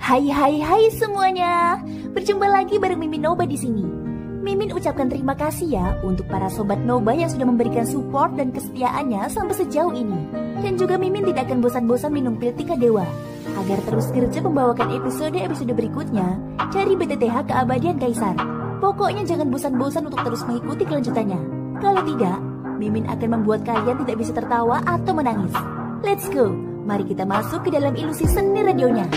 Hai semuanya. Berjumpa lagi bareng Mimin Noba di sini. Mimin ucapkan terima kasih ya untuk para sobat Noba yang sudah memberikan support dan kesetiaannya sampai sejauh ini. Dan juga Mimin tidak akan bosan-bosan minum pil Tika Dewa agar terus kerja membawakan episode-episode berikutnya dari BTTH Keabadian Kaisar. Pokoknya jangan bosan-bosan untuk terus mengikuti kelanjutannya. Kalau tidak, Mimin akan membuat kalian tidak bisa tertawa atau menangis. Let's go, mari kita masuk ke dalam ilusi seni radionya.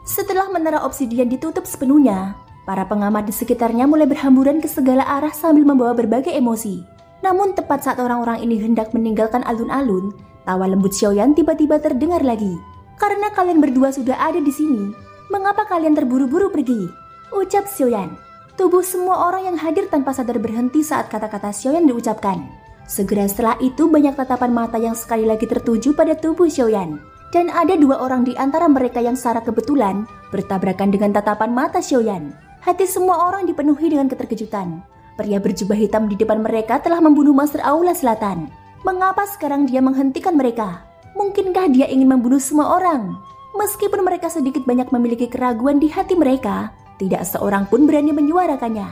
Setelah menara obsidian ditutup sepenuhnya, para pengamat di sekitarnya mulai berhamburan ke segala arah sambil membawa berbagai emosi. Namun tepat saat orang-orang ini hendak meninggalkan alun-alun, tawa lembut Xiaoyan tiba-tiba terdengar lagi. "Karena kalian berdua sudah ada di sini, mengapa kalian terburu-buru pergi?" ucap Xiaoyan. Tubuh semua orang yang hadir tanpa sadar berhenti saat kata-kata Xiaoyan diucapkan. Segera setelah itu banyak tatapan mata yang sekali lagi tertuju pada tubuh Xiaoyan. Dan ada dua orang di antara mereka yang secara kebetulan bertabrakan dengan tatapan mata Xiaoyan. Hati semua orang dipenuhi dengan keterkejutan. Pria berjubah hitam di depan mereka telah membunuh Master Aula Selatan. Mengapa sekarang dia menghentikan mereka? Mungkinkah dia ingin membunuh semua orang? Meskipun mereka sedikit banyak memiliki keraguan di hati mereka, tidak seorang pun berani menyuarakannya.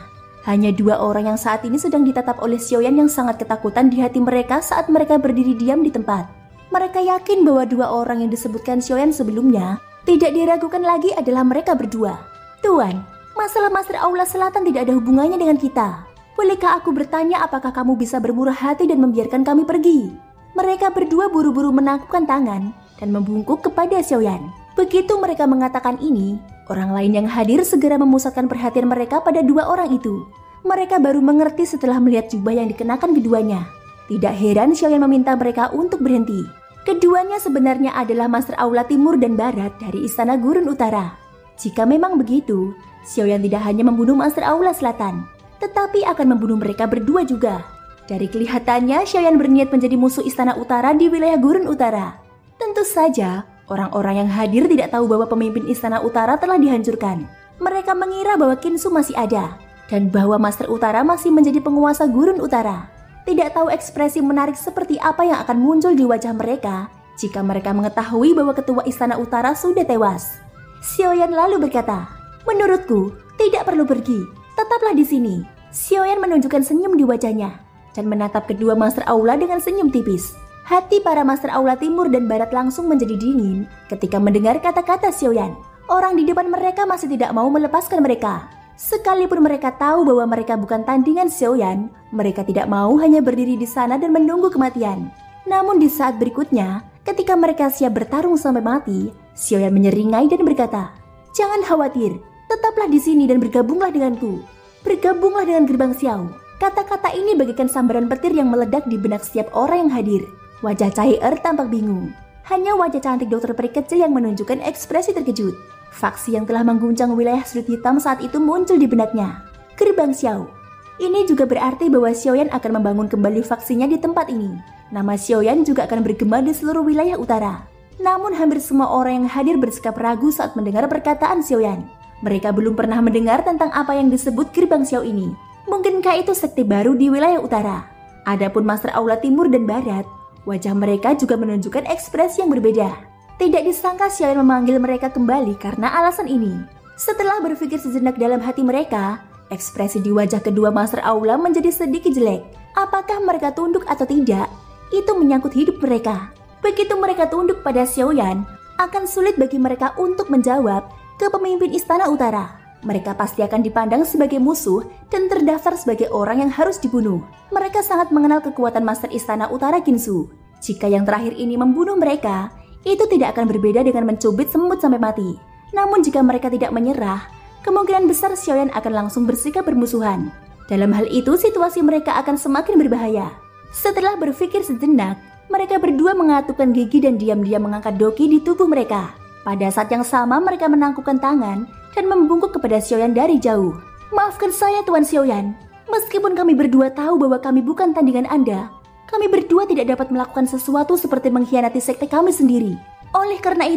Hanya dua orang yang saat ini sedang ditatap oleh Xiaoyan yang sangat ketakutan di hati mereka saat mereka berdiri diam di tempat. Mereka yakin bahwa dua orang yang disebutkan Xiaoyan sebelumnya tidak diragukan lagi adalah mereka berdua. "Tuan, masalah Master Aula Selatan tidak ada hubungannya dengan kita. Bolehkah aku bertanya apakah kamu bisa bermurah hati dan membiarkan kami pergi?" Mereka berdua buru-buru menangkupkan tangan dan membungkuk kepada Xiaoyan. Begitu mereka mengatakan ini, orang lain yang hadir segera memusatkan perhatian mereka pada dua orang itu. Mereka baru mengerti setelah melihat jubah yang dikenakan keduanya. Tidak heran Xiaoyan meminta mereka untuk berhenti. Keduanya sebenarnya adalah Master Aula Timur dan Barat dari Istana Gurun Utara. Jika memang begitu, Xiaoyan tidak hanya membunuh Master Aula Selatan, tetapi akan membunuh mereka berdua juga. Dari kelihatannya, Xiaoyan berniat menjadi musuh Istana Utara di wilayah Gurun Utara. Tentu saja, orang-orang yang hadir tidak tahu bahwa pemimpin Istana Utara telah dihancurkan. Mereka mengira bahwa Qinsu masih ada, dan bahwa Master Utara masih menjadi penguasa Gurun Utara. Tidak tahu ekspresi menarik seperti apa yang akan muncul di wajah mereka jika mereka mengetahui bahwa ketua Istana Utara sudah tewas. Xiaoyan lalu berkata, "Menurutku, tidak perlu pergi, tetaplah di sini." Xiaoyan menunjukkan senyum di wajahnya dan menatap kedua Master Aula dengan senyum tipis. Hati para Master Aula Timur dan Barat langsung menjadi dingin ketika mendengar kata-kata Xiaoyan. Orang di depan mereka masih tidak mau melepaskan mereka. Sekalipun mereka tahu bahwa mereka bukan tandingan Xiaoyan, mereka tidak mau hanya berdiri di sana dan menunggu kematian. Namun di saat berikutnya, ketika mereka siap bertarung sampai mati, Xiaoyan menyeringai dan berkata, "Jangan khawatir, tetaplah di sini dan bergabunglah denganku. Bergabunglah dengan Gerbang Xiao." Kata-kata ini bagaikan sambaran petir yang meledak di benak setiap orang yang hadir. Wajah Cai tampak bingung. Hanya wajah cantik dokter peri kecil yang menunjukkan ekspresi terkejut. Faksi yang telah mengguncang wilayah sudut hitam saat itu muncul di benaknya. Gerbang Xiao. Ini juga berarti bahwa Xiaoyan akan membangun kembali faksinya di tempat ini. Nama Xiaoyan juga akan bergema di seluruh wilayah utara. Namun hampir semua orang yang hadir bersikap ragu saat mendengar perkataan Xiaoyan. Mereka belum pernah mendengar tentang apa yang disebut Gerbang Xiao ini. Mungkinkah itu sekte baru di wilayah utara? Adapun Master Aula Timur dan Barat, wajah mereka juga menunjukkan ekspresi yang berbeda. Tidak disangka Xiaoyan memanggil mereka kembali karena alasan ini. Setelah berpikir sejenak dalam hati mereka, ekspresi di wajah kedua Master Aula menjadi sedikit jelek. Apakah mereka tunduk atau tidak? Itu menyangkut hidup mereka. Begitu mereka tunduk pada Xiaoyan, akan sulit bagi mereka untuk menjawab ke pemimpin Istana Utara. Mereka pasti akan dipandang sebagai musuh dan terdaftar sebagai orang yang harus dibunuh. Mereka sangat mengenal kekuatan Master Istana Utara Qinsu. Jika yang terakhir ini membunuh mereka, itu tidak akan berbeda dengan mencubit semut sampai mati. Namun jika mereka tidak menyerah, kemungkinan besar Xiaoyan akan langsung bersikap bermusuhan. Dalam hal itu, situasi mereka akan semakin berbahaya. Setelah berpikir sejenak, mereka berdua mengatupkan gigi dan diam-diam mengangkat doki di tubuh mereka. Pada saat yang sama, mereka menangkupkan tangan dan membungkuk kepada Xiaoyan dari jauh. "Maafkan saya, Tuan Xiaoyan. Meskipun kami berdua tahu bahwa kami bukan tandingan Anda, kami berdua tidak dapat melakukan sesuatu seperti mengkhianati sekte kami sendiri. Oleh karena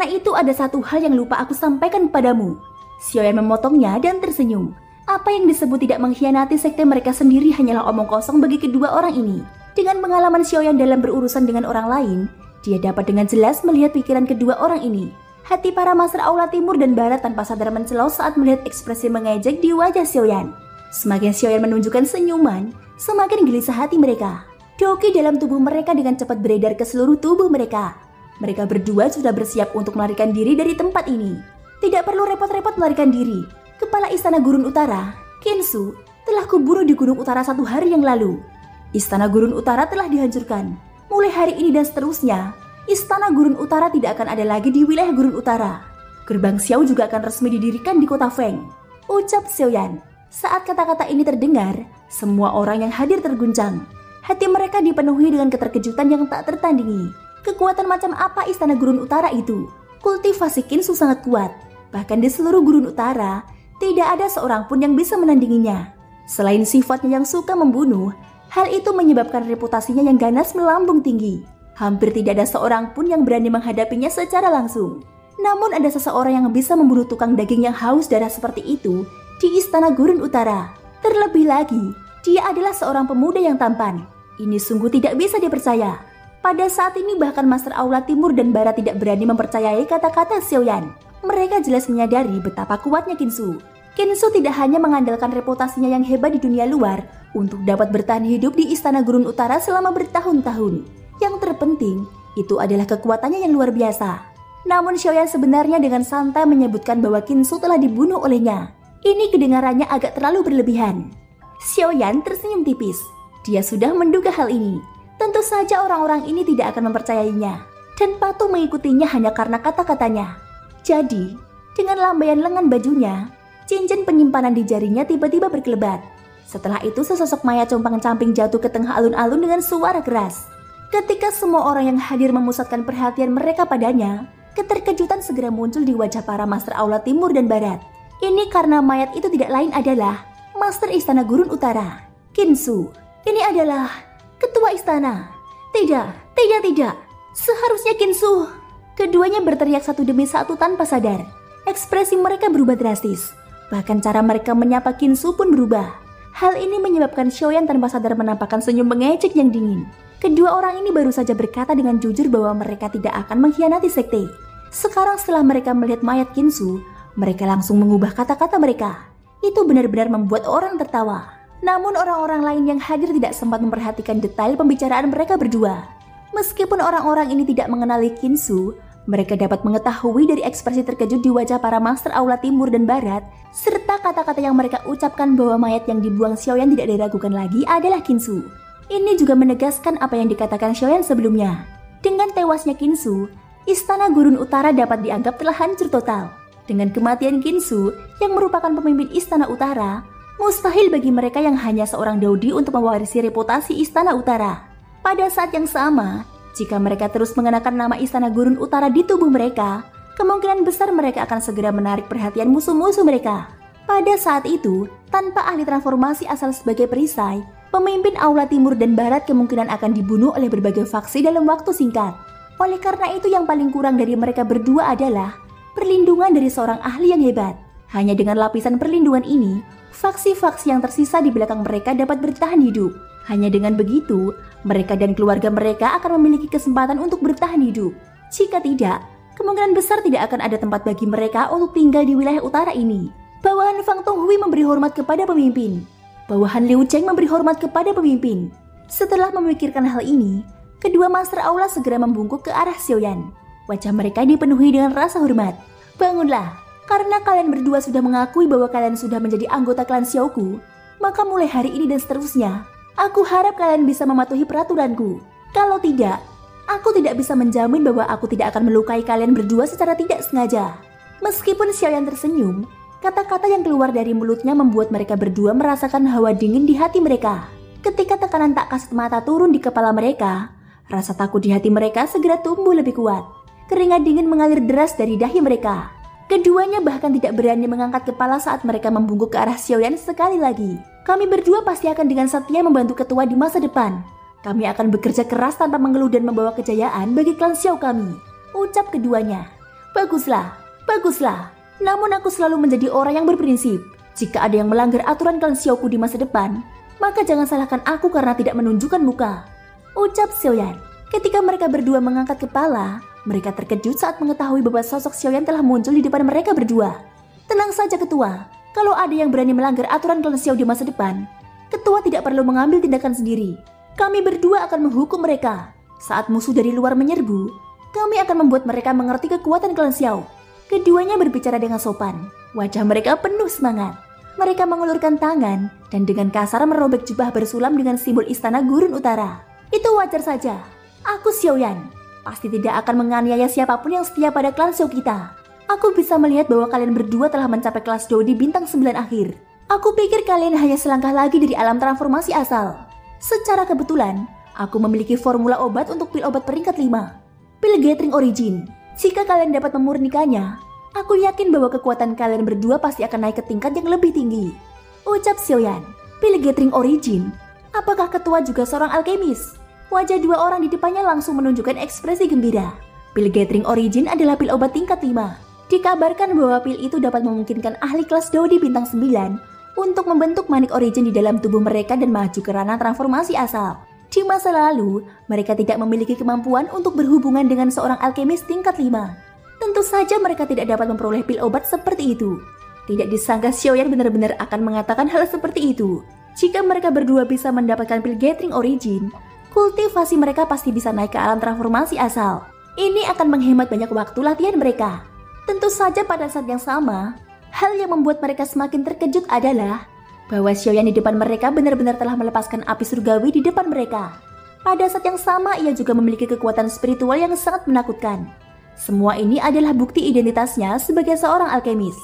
itu ada satu hal yang lupa aku sampaikan kepadamu. Xiaoyan memotongnya dan tersenyum. Apa yang disebut tidak mengkhianati sekte mereka sendiri hanyalah omong kosong bagi kedua orang ini. Dengan pengalaman Xiaoyan dalam berurusan dengan orang lain, dia dapat dengan jelas melihat pikiran kedua orang ini. Hati para Master Aula Timur dan Barat tanpa sadar mencelau saat melihat ekspresi mengejek di wajah Xiaoyan. Semakin Xiaoyan menunjukkan senyuman, semakin gelisah hati mereka. Doki dalam tubuh mereka dengan cepat beredar ke seluruh tubuh mereka. Mereka berdua sudah bersiap untuk melarikan diri dari tempat ini. Tidak perlu repot-repot melarikan diri. Kepala Istana Gurun Utara, Kinsu, telah kuburu di Gunung Utara 1 hari yang lalu. Istana Gurun Utara telah dihancurkan. Mulai hari ini dan seterusnya, Istana Gurun Utara tidak akan ada lagi di wilayah Gurun Utara. Gerbang Xiao juga akan resmi didirikan di kota Feng, ucap Xiaoyan. Saat kata-kata ini terdengar, semua orang yang hadir terguncang. Hati mereka dipenuhi dengan keterkejutan yang tak tertandingi. Kekuatan macam apa Istana Gurun Utara itu? Kultivasi Kinsu sangat kuat. Bahkan di seluruh Gurun Utara, tidak ada seorang pun yang bisa menandinginya. Selain sifatnya yang suka membunuh, hal itu menyebabkan reputasinya yang ganas melambung tinggi. Hampir tidak ada seorang pun yang berani menghadapinya secara langsung. Namun ada seseorang yang bisa membunuh tukang daging yang haus darah seperti itu di Istana Gurun Utara. Terlebih lagi, dia adalah seorang pemuda yang tampan. Ini sungguh tidak bisa dipercaya. Pada saat ini bahkan Master Aula Timur dan Barat tidak berani mempercayai kata-kata Xiaoyan. Mereka jelas menyadari betapa kuatnya Kinsu. Kinsu tidak hanya mengandalkan reputasinya yang hebat di dunia luar untuk dapat bertahan hidup di Istana Gurun Utara selama bertahun-tahun. Yang terpenting, itu adalah kekuatannya yang luar biasa. Namun Xiaoyan sebenarnya dengan santai menyebutkan bahwa Kinsu telah dibunuh olehnya. Ini kedengarannya agak terlalu berlebihan. Xiaoyan tersenyum tipis. Dia sudah menduga hal ini. Tentu saja orang-orang ini tidak akan mempercayainya dan patuh mengikutinya hanya karena kata-katanya. Jadi, dengan lambaian lengan bajunya, cincin penyimpanan di jarinya tiba-tiba berkelebat. Setelah itu sesosok mayat compang-camping jatuh ke tengah alun-alun dengan suara keras. Ketika semua orang yang hadir memusatkan perhatian mereka padanya, keterkejutan segera muncul di wajah para Master Aula Timur dan Barat. Ini karena mayat itu tidak lain adalah Master Istana Gurun Utara, Kinsu. Ini adalah ketua istana. Tidak. Seharusnya Kinsu. Keduanya berteriak satu demi satu tanpa sadar. Ekspresi mereka berubah drastis. Bahkan cara mereka menyapa Kinsu pun berubah. Hal ini menyebabkan Xiaoyan tanpa sadar menampakkan senyum mengejek yang dingin. Kedua orang ini baru saja berkata dengan jujur bahwa mereka tidak akan mengkhianati sekte. Sekarang setelah mereka melihat mayat Kinsu, mereka langsung mengubah kata-kata mereka. Itu benar-benar membuat orang tertawa. Namun orang-orang lain yang hadir tidak sempat memperhatikan detail pembicaraan mereka berdua. Meskipun orang-orang ini tidak mengenali Kinsu, mereka dapat mengetahui dari ekspresi terkejut di wajah para Master Aula Timur dan Barat, serta kata-kata yang mereka ucapkan bahwa mayat yang dibuang Xiaoyan tidak diragukan lagi adalah Kinsu. Ini juga menegaskan apa yang dikatakan Xiaoyan sebelumnya. Dengan tewasnya Kinsu, Istana Gurun Utara dapat dianggap telah hancur total. Dengan kematian Kinsu, yang merupakan pemimpin Istana Utara, mustahil bagi mereka yang hanya seorang Daudi untuk mewarisi reputasi Istana Utara. Pada saat yang sama, jika mereka terus mengenakan nama Istana Gurun Utara di tubuh mereka, kemungkinan besar mereka akan segera menarik perhatian musuh-musuh mereka. Pada saat itu, tanpa ahli transformasi asal sebagai perisai, pemimpin Aula Timur dan Barat kemungkinan akan dibunuh oleh berbagai faksi dalam waktu singkat. Oleh karena itu yang paling kurang dari mereka berdua adalah perlindungan dari seorang ahli yang hebat. Hanya dengan lapisan perlindungan ini, faksi-faksi yang tersisa di belakang mereka dapat bertahan hidup. Hanya dengan begitu, mereka dan keluarga mereka akan memiliki kesempatan untuk bertahan hidup. Jika tidak, kemungkinan besar tidak akan ada tempat bagi mereka untuk tinggal di wilayah utara ini. Bawahan Fang Tonghui memberi hormat kepada pemimpin. Bawahan Liu Cheng memberi hormat kepada pemimpin. Setelah memikirkan hal ini, kedua Master Aula segera membungkuk ke arah Xiaoyan. Wajah mereka dipenuhi dengan rasa hormat. Bangunlah, karena kalian berdua sudah mengakui bahwa kalian sudah menjadi anggota klan Xiaoku, maka mulai hari ini dan seterusnya, aku harap kalian bisa mematuhi peraturanku. Kalau tidak, aku tidak bisa menjamin bahwa aku tidak akan melukai kalian berdua secara tidak sengaja. Meskipun Xiaoyan tersenyum, kata-kata yang keluar dari mulutnya membuat mereka berdua merasakan hawa dingin di hati mereka. Ketika tekanan tak kasat mata turun di kepala mereka, rasa takut di hati mereka segera tumbuh lebih kuat. Keringat dingin mengalir deras dari dahi mereka. Keduanya bahkan tidak berani mengangkat kepala saat mereka membungkuk ke arah Xiaoyan sekali lagi. Kami berdua pasti akan dengan setia membantu ketua di masa depan. Kami akan bekerja keras tanpa mengeluh dan membawa kejayaan bagi klan Xiao kami, ucap keduanya. Baguslah, baguslah. Namun aku selalu menjadi orang yang berprinsip. Jika ada yang melanggar aturan klan Xiaoku di masa depan, maka jangan salahkan aku karena tidak menunjukkan muka, ucap Xiaoyan. Ketika mereka berdua mengangkat kepala, mereka terkejut saat mengetahui bahwa sosok Xiaoyan telah muncul di depan mereka berdua. Tenang saja ketua, kalau ada yang berani melanggar aturan klan Xiao di masa depan, ketua tidak perlu mengambil tindakan sendiri. Kami berdua akan menghukum mereka. Saat musuh dari luar menyerbu, kami akan membuat mereka mengerti kekuatan klan Xiao. Keduanya berbicara dengan sopan, wajah mereka penuh semangat. Mereka mengulurkan tangan dan dengan kasar merobek jubah bersulam dengan simbol istana Gurun Utara. Itu wajar saja. Aku Xiaoyan, pasti tidak akan menganiaya siapapun yang setia pada klan Xiao kita. Aku bisa melihat bahwa kalian berdua telah mencapai kelas Dou di bintang 9 akhir. Aku pikir kalian hanya selangkah lagi dari alam transformasi asal. Secara kebetulan, aku memiliki formula obat untuk pil obat peringkat 5. Pil Gathering Origin. Jika kalian dapat memurnikannya, aku yakin bahwa kekuatan kalian berdua pasti akan naik ke tingkat yang lebih tinggi, ucap Xiaoyan. Pil Gathering Origin? Apakah ketua juga seorang alkemis? Wajah dua orang di depannya langsung menunjukkan ekspresi gembira. Pil Gathering Origin adalah pil obat tingkat 5. Dikabarkan bahwa pil itu dapat memungkinkan ahli kelas Dou di bintang 9 untuk membentuk manik origin di dalam tubuh mereka dan maju ke ranah transformasi asal. Di masa lalu, mereka tidak memiliki kemampuan untuk berhubungan dengan seorang alkemis tingkat 5. Tentu saja mereka tidak dapat memperoleh pil obat seperti itu. Tidak disangka Xiaoyan benar-benar akan mengatakan hal seperti itu. Jika mereka berdua bisa mendapatkan pil Gathering Origin, kultivasi mereka pasti bisa naik ke alam transformasi asal. Ini akan menghemat banyak waktu latihan mereka. Tentu saja pada saat yang sama, hal yang membuat mereka semakin terkejut adalah bahwa Xiaoyan di depan mereka benar-benar telah melepaskan api surgawi di depan mereka. Pada saat yang sama, ia juga memiliki kekuatan spiritual yang sangat menakutkan. Semua ini adalah bukti identitasnya sebagai seorang alkemis.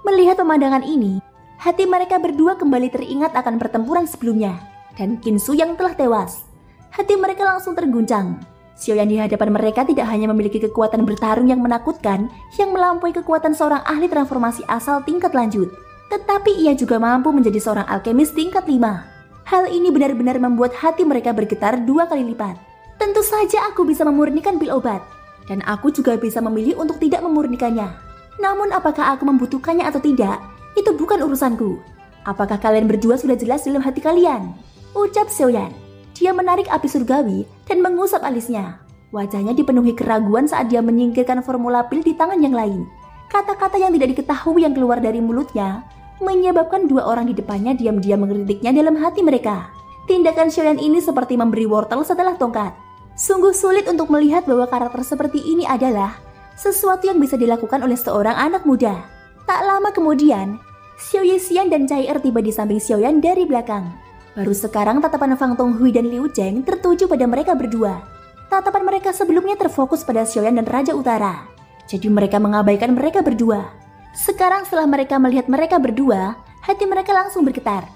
Melihat pemandangan ini, hati mereka berdua kembali teringat akan pertempuran sebelumnya dan Qinsu yang telah tewas. Hati mereka langsung terguncang. Xiaoyan di hadapan mereka tidak hanya memiliki kekuatan bertarung yang menakutkan yang melampaui kekuatan seorang ahli transformasi asal tingkat lanjut, tetapi ia juga mampu menjadi seorang alkemis tingkat 5. Hal ini benar-benar membuat hati mereka bergetar 2 kali lipat. Tentu saja aku bisa memurnikan pil obat, dan aku juga bisa memilih untuk tidak memurnikannya. Namun apakah aku membutuhkannya atau tidak, itu bukan urusanku. Apakah kalian berdua sudah jelas dalam hati kalian? Ucap Xiaoyan. Dia menarik api surgawi dan mengusap alisnya. Wajahnya dipenuhi keraguan saat dia menyingkirkan formula pil di tangan yang lain. Kata-kata yang tidak diketahui yang keluar dari mulutnya menyebabkan dua orang di depannya diam-diam mengkritiknya dalam hati mereka. Tindakan Xiaoyan ini seperti memberi wortel setelah tongkat. Sungguh sulit untuk melihat bahwa karakter seperti ini adalah sesuatu yang bisa dilakukan oleh seorang anak muda. Tak lama kemudian, Xiao Yixian dan Cai Er tiba di samping Xiaoyan dari belakang. Baru sekarang tatapan Fang Tonghui dan Liu Zheng tertuju pada mereka berdua. Tatapan mereka sebelumnya terfokus pada Xiaoyan dan Raja Utara. Jadi mereka mengabaikan mereka berdua. Sekarang setelah mereka melihat mereka berdua, hati mereka langsung bergetar.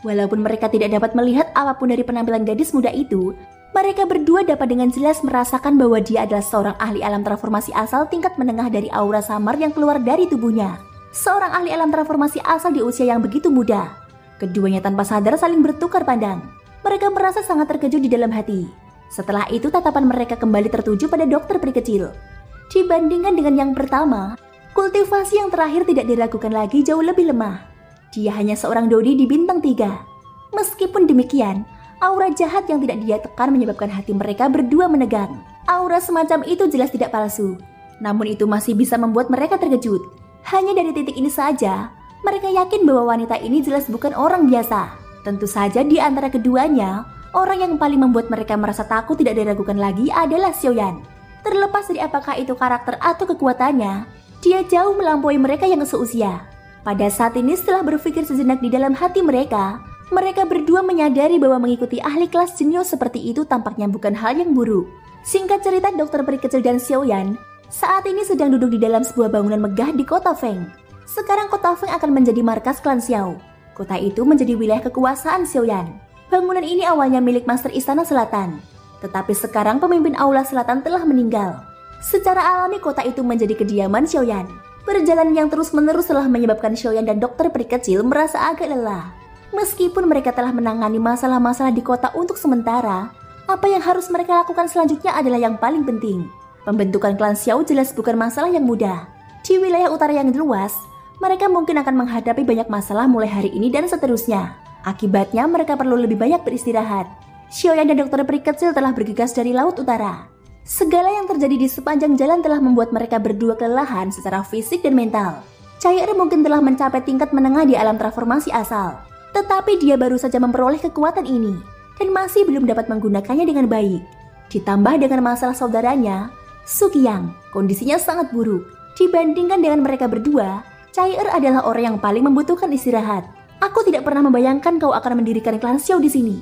Walaupun mereka tidak dapat melihat apapun dari penampilan gadis muda itu, mereka berdua dapat dengan jelas merasakan bahwa dia adalah seorang ahli alam transformasi asal tingkat menengah dari aura samar yang keluar dari tubuhnya. Seorang ahli alam transformasi asal di usia yang begitu muda. Keduanya tanpa sadar saling bertukar pandang. Mereka merasa sangat terkejut di dalam hati. Setelah itu tatapan mereka kembali tertuju pada dokter peri kecil. Dibandingkan dengan yang pertama, kultivasi yang terakhir tidak diragukan lagi jauh lebih lemah. Dia hanya seorang dodi di bintang 3. Meskipun demikian, aura jahat yang tidak dia tekan menyebabkan hati mereka berdua menegang. Aura semacam itu jelas tidak palsu. Namun itu masih bisa membuat mereka terkejut. Hanya dari titik ini saja, mereka yakin bahwa wanita ini jelas bukan orang biasa. Tentu saja di antara keduanya, orang yang paling membuat mereka merasa takut tidak diragukan lagi adalah Xiaoyan. Terlepas dari apakah itu karakter atau kekuatannya, dia jauh melampaui mereka yang seusia. Pada saat ini setelah berpikir sejenak di dalam hati mereka berdua menyadari bahwa mengikuti ahli kelas jenius seperti itu tampaknya bukan hal yang buruk. Singkat cerita, dokter peri kecil dan Xiaoyan saat ini sedang duduk di dalam sebuah bangunan megah di kota Feng. Sekarang kota Feng akan menjadi markas klan Xiao. Kota itu menjadi wilayah kekuasaan Xiaoyan. Bangunan ini awalnya milik Master Istana Selatan, tetapi sekarang pemimpin Aula Selatan telah meninggal. Secara alami kota itu menjadi kediaman Xiaoyan. Perjalanan yang terus-menerus telah menyebabkan Xiaoyan dan dokter peri kecil merasa agak lelah. Meskipun mereka telah menangani masalah-masalah di kota untuk sementara, apa yang harus mereka lakukan selanjutnya adalah yang paling penting. Pembentukan klan Xiao jelas bukan masalah yang mudah. Di wilayah utara yang luas, mereka mungkin akan menghadapi banyak masalah mulai hari ini dan seterusnya. Akibatnya mereka perlu lebih banyak beristirahat. Xiaoyan dan dokter peri kecil telah bergegas dari laut utara. Segala yang terjadi di sepanjang jalan telah membuat mereka berdua kelelahan secara fisik dan mental. Chai-Er mungkin telah mencapai tingkat menengah di alam transformasi asal, tetapi dia baru saja memperoleh kekuatan ini dan masih belum dapat menggunakannya dengan baik. Ditambah dengan masalah saudaranya, Suqiang, kondisinya sangat buruk. Dibandingkan dengan mereka berdua, Chai-Er adalah orang yang paling membutuhkan istirahat. Aku tidak pernah membayangkan kau akan mendirikan klan Xiao di sini.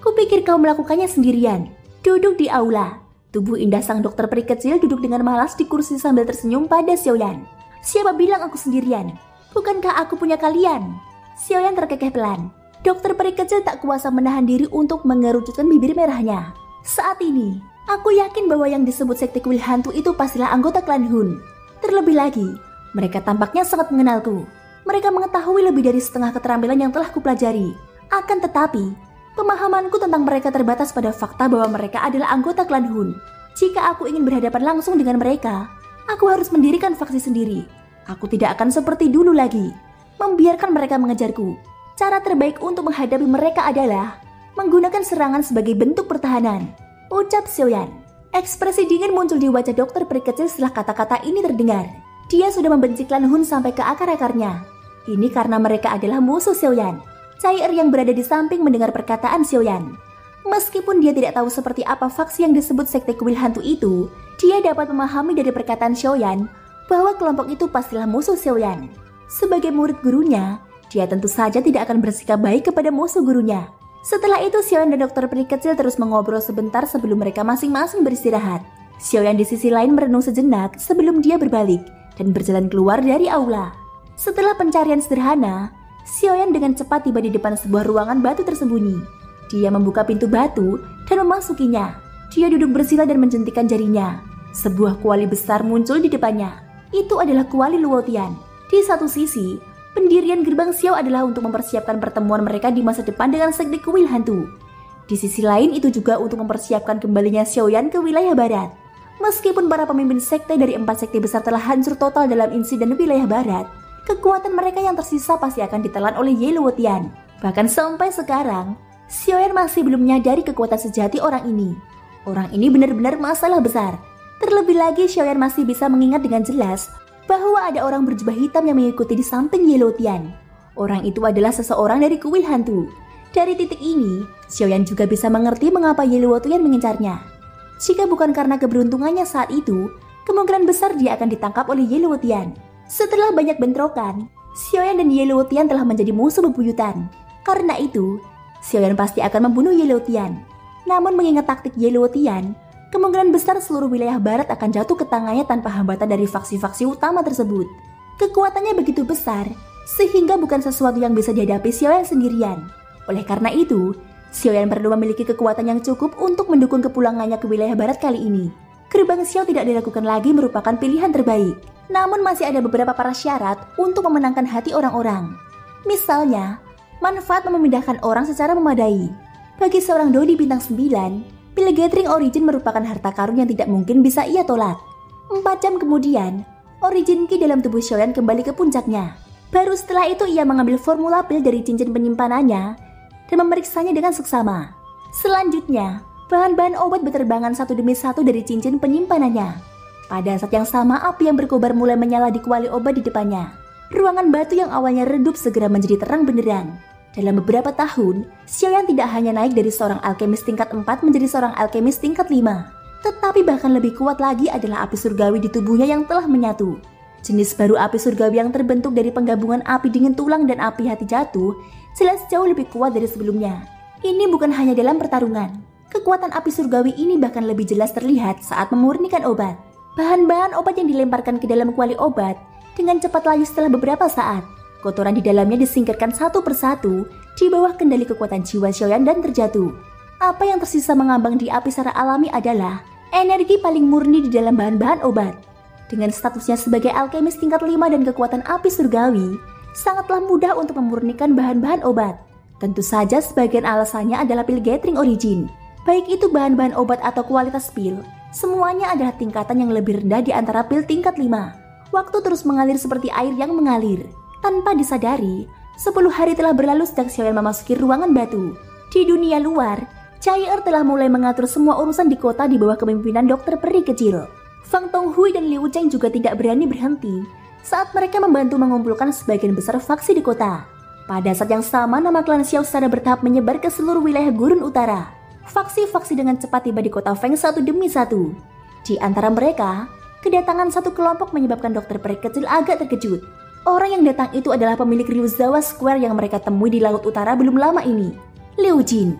Kupikir kau melakukannya sendirian. Duduk di aula. Tubuh indah sang dokter peri kecil duduk dengan malas di kursi sambil tersenyum pada Xiaoyan. Siapa bilang aku sendirian? Bukankah aku punya kalian? Xiaoyan terkekeh pelan. Dokter peri kecil tak kuasa menahan diri untuk mengerucutkan bibir merahnya. Saat ini, aku yakin bahwa yang disebut sekte kuil hantu itu pastilah anggota klan Hun. Terlebih lagi, mereka tampaknya sangat mengenalku. Mereka mengetahui lebih dari setengah keterampilan yang telah kupelajari. Akan tetapi, pemahamanku tentang mereka terbatas pada fakta bahwa mereka adalah anggota klan Hun. Jika aku ingin berhadapan langsung dengan mereka, aku harus mendirikan faksi sendiri. Aku tidak akan seperti dulu lagi, membiarkan mereka mengejarku. Cara terbaik untuk menghadapi mereka adalah menggunakan serangan sebagai bentuk pertahanan, ucap Xiaoyan. Ekspresi dingin muncul di wajah dokter peri kecil setelah kata-kata ini terdengar. Dia sudah membenci klan Hun sampai ke akar-akarnya. Ini karena mereka adalah musuh Xiaoyan. Chai-Er yang berada di samping mendengar perkataan Xiaoyan. Meskipun dia tidak tahu seperti apa faksi yang disebut sekte kuil hantu itu, dia dapat memahami dari perkataan Xiaoyan bahwa kelompok itu pastilah musuh Xiaoyan. Sebagai murid gurunya, dia tentu saja tidak akan bersikap baik kepada musuh gurunya. Setelah itu Xiaoyan dan dokter peri kecil terus mengobrol sebentar sebelum mereka masing-masing beristirahat. Xiaoyan di sisi lain merenung sejenak sebelum dia berbalik dan berjalan keluar dari aula. Setelah pencarian sederhana, Xiaoyan dengan cepat tiba di depan sebuah ruangan batu tersembunyi. Dia membuka pintu batu dan memasukinya. Dia duduk bersila dan menjentikan jarinya. Sebuah kuali besar muncul di depannya. Itu adalah kuali Luotian. Di satu sisi, pendirian gerbang Xiao adalah untuk mempersiapkan pertemuan mereka di masa depan dengan sekte kuil hantu. Di sisi lain itu juga untuk mempersiapkan kembalinya Xiaoyan ke wilayah barat. Meskipun para pemimpin sekte dari 4 sekte besar telah hancur total dalam insiden wilayah barat, kekuatan mereka yang tersisa pasti akan ditelan oleh Ye Luotian. Bahkan sampai sekarang, Xiaoyan masih belum menyadari kekuatan sejati orang ini. Orang ini benar-benar masalah besar. Terlebih lagi Xiaoyan masih bisa mengingat dengan jelas bahwa ada orang berjubah hitam yang mengikuti di samping Ye Luotian. Orang itu adalah seseorang dari kuil hantu. Dari titik ini, Xiaoyan juga bisa mengerti mengapa Ye Luotian mengincarnya. Jika bukan karena keberuntungannya saat itu, kemungkinan besar dia akan ditangkap oleh Ye Luotian. Setelah banyak bentrokan, Xiaoyan dan Ye Luotian telah menjadi musuh bebuyutan. Karena itu, Xiaoyan pasti akan membunuh Ye Luotian. Namun mengingat taktik Ye Luotian, kemungkinan besar seluruh wilayah barat akan jatuh ke tangannya tanpa hambatan dari faksi-faksi utama tersebut. Kekuatannya begitu besar, sehingga bukan sesuatu yang bisa dihadapi Xiaoyan sendirian. Oleh karena itu, Xiaoyan perlu memiliki kekuatan yang cukup untuk mendukung kepulangannya ke wilayah barat kali ini. Gerbang Xiao tidak dilakukan lagi merupakan pilihan terbaik. Namun masih ada beberapa syarat untuk memenangkan hati orang-orang. Misalnya, manfaat memindahkan orang secara memadai. Bagi seorang Dodi bintang 9, pil Gathering Origin merupakan harta karun yang tidak mungkin bisa ia tolak. 4 jam kemudian, Origin Ki dalam tubuh Xiaoyan kembali ke puncaknya. Baru setelah itu ia mengambil formula pil dari cincin penyimpanannya dan memeriksanya dengan seksama. Selanjutnya, bahan-bahan obat berterbangan satu demi satu dari cincin penyimpanannya. Pada saat yang sama, api yang berkobar mulai menyala di kuali obat di depannya. Ruangan batu yang awalnya redup segera menjadi terang benderang. Dalam beberapa tahun, Xiaoyan tidak hanya naik dari seorang alkemis tingkat 4 menjadi seorang alkemis tingkat 5. Tetapi bahkan lebih kuat lagi adalah api surgawi di tubuhnya yang telah menyatu. Jenis baru api surgawi yang terbentuk dari penggabungan api dingin tulang dan api hati jatuh jelas jauh lebih kuat dari sebelumnya. Ini bukan hanya dalam pertarungan. Kekuatan api surgawi ini bahkan lebih jelas terlihat saat memurnikan obat. Bahan-bahan obat yang dilemparkan ke dalam kuali obat dengan cepat layu setelah beberapa saat. Kotoran di dalamnya disingkirkan satu persatu di bawah kendali kekuatan jiwa Xiaoyan dan terjatuh. Apa yang tersisa mengambang di api secara alami adalah energi paling murni di dalam bahan-bahan obat. Dengan statusnya sebagai alkemis tingkat 5 dan kekuatan api surgawi, sangatlah mudah untuk memurnikan bahan-bahan obat. Tentu saja sebagian alasannya adalah pil gathering origin. Baik itu bahan-bahan obat atau kualitas pil, semuanya adalah tingkatan yang lebih rendah di antara pil tingkat 5. Waktu terus mengalir seperti air yang mengalir. Tanpa disadari, 10 hari telah berlalu sejak Xiaoyan memasuki ruangan batu. Di dunia luar, Chai'er telah mulai mengatur semua urusan di kota di bawah kepemimpinan dokter peri kecil. Fang Tonghui dan Liu Cheng juga tidak berani berhenti saat mereka membantu mengumpulkan sebagian besar faksi di kota. Pada saat yang sama, nama klan Xiao secara bertahap menyebar ke seluruh wilayah gurun utara. Faksi-faksi dengan cepat tiba di kota Feng satu demi satu. Di antara mereka, kedatangan satu kelompok menyebabkan dokter peri kecil agak terkejut. Orang yang datang itu adalah pemilik Ryuzawa Square yang mereka temui di Laut Utara belum lama ini, Liu Jin.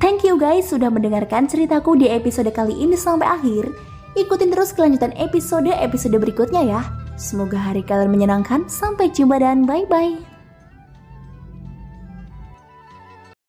Thank you guys sudah mendengarkan ceritaku di episode kali ini sampai akhir. Ikutin terus kelanjutan episode berikutnya ya. Semoga hari kalian menyenangkan. Sampai jumpa dan bye-bye.